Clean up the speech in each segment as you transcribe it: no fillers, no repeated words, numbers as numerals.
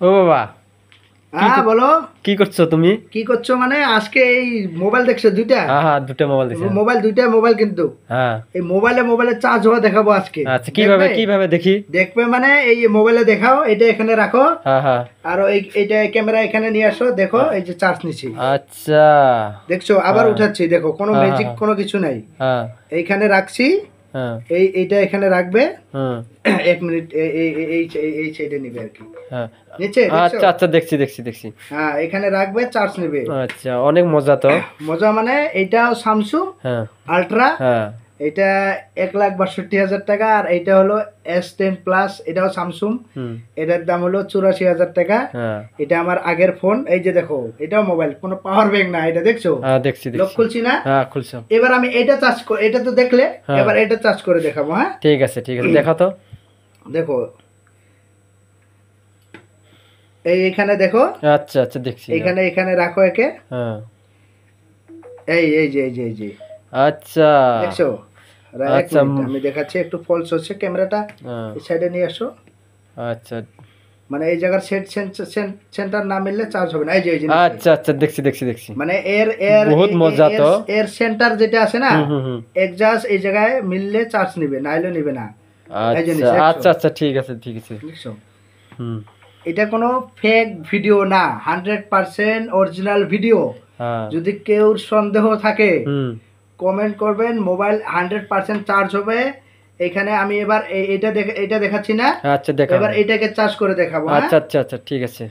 ও বাবা, হ্যাঁ বলো কি করছো তুমি? কি করছো মানে আজকে এই মোবাইল দেখছো দুইটা? হ্যাঁ হ্যাঁ, দুটো মোবাইল দিছে। দুইটা মোবাইল কিন্তু হ্যাঁ এই মোবাইলে চার্জ হওয়া দেখাবো আজকে। আচ্ছা, কিভাবে দেখবে? কিভাবে দেখি? দেখবে মানে এই মোবাইলে দেখাও, এটা এখানে রাখো হ্যাঁ হ্যাঁ। আর এইটা ক্যামেরা এখানে নিয়ে আসো, দেখো এই যে চার্জ নিচ্ছি। আচ্ছা, দেখছো আবার হ্যাঁ। উঠাচ্ছি, দেখো কোনো হ্যাঁ, ম্যাজিক হ্যাঁ। কোনো কিছু নাই। হ্যাঁ এইখানে রাখছি, হ্যাঁ এইটা এখানে রাখবে। হ্যাঁ 1 মিনিট এই সাইডে নিবে আর কি, হ্যাঁ। নিচে আচ্ছা আচ্ছা, দেখছি দেখছি দেখছি। হ্যাঁ এখানে রাখবে, চার্জ নেবে। আচ্ছা, অনেক মজা তো। মজা মানে এইটাও স্যামসুং হ্যাঁ আলট্রা, হ্যাঁ। এটা 1,62,000 টাকা। আর এইটা হলো S10 প্লাস, এটাও স্যামসুং, হুম। এটার দাম হলো 84,000 টাকা। হ্যাঁ এটা আমার আগের ফোন। এই যে দেখো, এটাও মোবাইল, কোনো পাওয়ার ব্যাংক না, এটা দেখছো? হ্যাঁ, দেখছি লক দেখছি। খুলছি না? হ্যাঁ, খুলছো। এবার আমি এটা চার্জ করে, এটা তো দেখলে, হ্যাঁ। এবার এটা চার্জ করে দেখাবো। হ্যাঁ ঠিক আছে ঠিক আছে, দেখো তো। দেখো এইখানে দেখো। আচ্ছা আচ্ছা, দেখছি। এখানে রাখো একে। হ্যাঁ। এই যে আচ্ছা দেখছো? এক আচ্ছা। মিনিট, আমি দেখাচ্ছি, একটু ফলস হচ্ছে ক্যামেরাটা, হ্যাঁ। এই সাইডে নিয়ে আসো। আচ্ছা মানে এই জায়গার সেন্টার না মিললে চার্জ হবে না। এই যে আচ্ছা আচ্ছা, দেখছি দেখছি দেখছি। মানে এর এর বহুত মজা তো। এর সেন্টার যেটা আছে না, হুম হুম হুম। এক্সাস্ট এই জায়গায় মিললে চার্জ নিবে, নাইলে নিবে না। এই জিনিস আচ্ছা দেখছো? আচ্ছা আচ্ছা, ঠিক আছে ঠিক আছে। দেখছো? হুম। এটা কোনো ফেক ভিডিও না, 100% অরিজিনাল ভিডিও। হ্যাঁ। যদি কেউ সন্দেহ থাকে হুম। কমেন্ট করবেন। মোবাইল 100% চার্জ হবে। এখানে আমি এবার এটা দেখাচ্ছি না, আচ্ছা, দেখা। এবার এটাকে চার্জ করে দেখাবো। আচ্ছা আচ্ছা আচ্ছা, ঠিক আছে।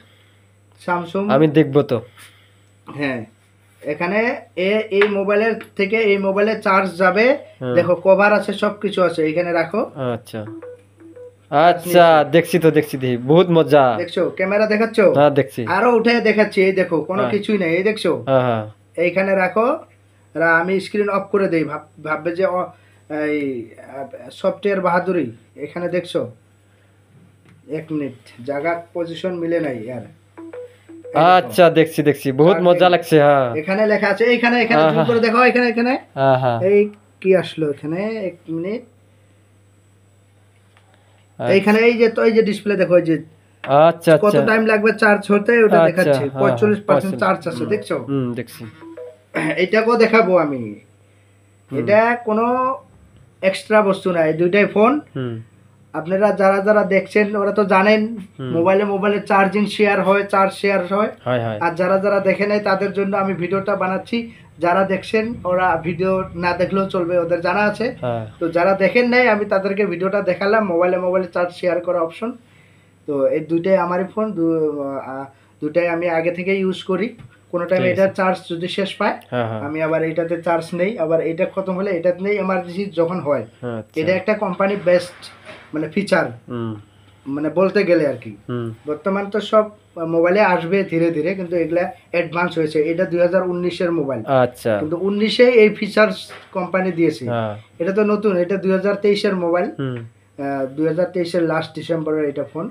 স্যামসুং, আমি দেখবো তো। হ্যাঁ এখানে এই মোবাইলের থেকে এই মোবাইলে চার্জ যাবে। হ্যাঁ। দেখো কভার আছে, সব কিছু আছে, এখানে রাখো। আচ্ছা আচ্ছা, দেখছি তো, দেখছি দেখি, বহুত মজা। দেখছো ক্যামেরা দেখাচ্ছো? হ্যাঁ, দেখছি। আরো উঠে দেখাচ্ছি, এই দেখো কোনো হ্যাঁ। কিছুই নেই, এই দেখছো? হ্যাঁ হ্যাঁ। এইখানে রাখো। আর আমি স্ক্রিন অফ করে দেই, ভাববে যে এই সফটওয়্যার বাহাদুরি। এখানে দেখছো? 1 মিনিট, জায়গা পজিশন মিলে নাই আর। আচ্ছা, দেখছি দেখছি, বহুত মজা লাগছে। হ্যাঁ, এখানে লেখা আছে, এখানে জুম করে দেখো, এখানে হ্যাঁ হ্যাঁ। এই কি আসলো এখানে, 1 মিনিট। এইখানে এই যে ডিসপ্লে দেখো, এই যে আচ্ছা কত আচ্ছা টাইম লাগবে চার্জ হতে, ওটা দেখাচ্ছে। আচ্ছা, 45% চার্জ আছে, দেখছো? হুম, দেখছি। এটাকেও দেখাবো আমি। এটা কোনো এক্সট্রা বস্তু নাই, দুইটাই ফোন। হুম। আপনারা যারা যারা দেখছেন ওরা তো জানেন মোবাইলে চার্জিং শেয়ার হয়, চার্জ শেয়ার হয়। হয় হয়। আর যারা যারা দেখে নেয় তাদের জন্য আমি ভিডিওটা বানাচ্ছি। যারা দেখছেন ওরা ভিডিও না দেখলেও চলবে, ওদের জানা আছে। হ্যাঁ। তো যারা দেখেন নাই আমি তাদেরকে ভিডিওটা দেখালাম, মোবাইলে চার্জ শেয়ার করা অপশন। তো এই দুইটাই আমারই ফোন, দুইটাই আমি আগে থেকে ইউজ করি। কোনো টাইম ঠিক আছে। এটার চার্জ যদি শেষ পায় হ্যাঁ হ্যাঁ। আমি আবার এটাতে চার্জ নেই, আবার এটা খতম হলে এটাতে নেই, এমার্জেন্সি যখন হয়। আচ্ছা। এটা একটা কোম্পানি বেস্ট মানে ফিচার, হুম মানে বলতে গেলে আর কি। হুম। বর্তমান তো সব মোবাইলে আসবে ধীরে ধীরে, কিন্তু এগুলা অ্যাডভান্স হয়েছে। এটা 2019-এর মোবাইল, আচ্ছা। কিন্তু 19-এ এই ফিচার্স কোম্পানি দিয়েছে। হ্যাঁ। এটা তো নতুন, এটা 2023-এর মোবাইল। হুম। 2023-এর লাস্ট ডিসেম্বরের এটা ফোন।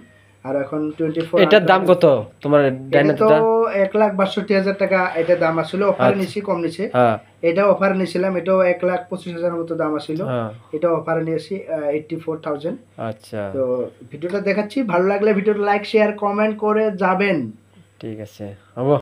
আর এখন 24। এটার দাম কত তোমার এটা তো ডাইনাটা? 1,62,000 টাকা এটা দাম আসলে, অফারে আচ্ছা। নিয়েছি, কম নিছে। হ্যাঁ এটা অফারে নিয়েছিলাম, এটাও 1,25,000 মতো দাম আসছিল। হ্যাঁ। এটা অফারে নিয়েছি 84,000। আচ্ছা, তো ভিডিওটা দেখাচ্ছি, ভালো লাগলে ভিডিওটা লাইক শেয়ার কমেন্ট করে যাবেন। ঠিক আছে, হবো।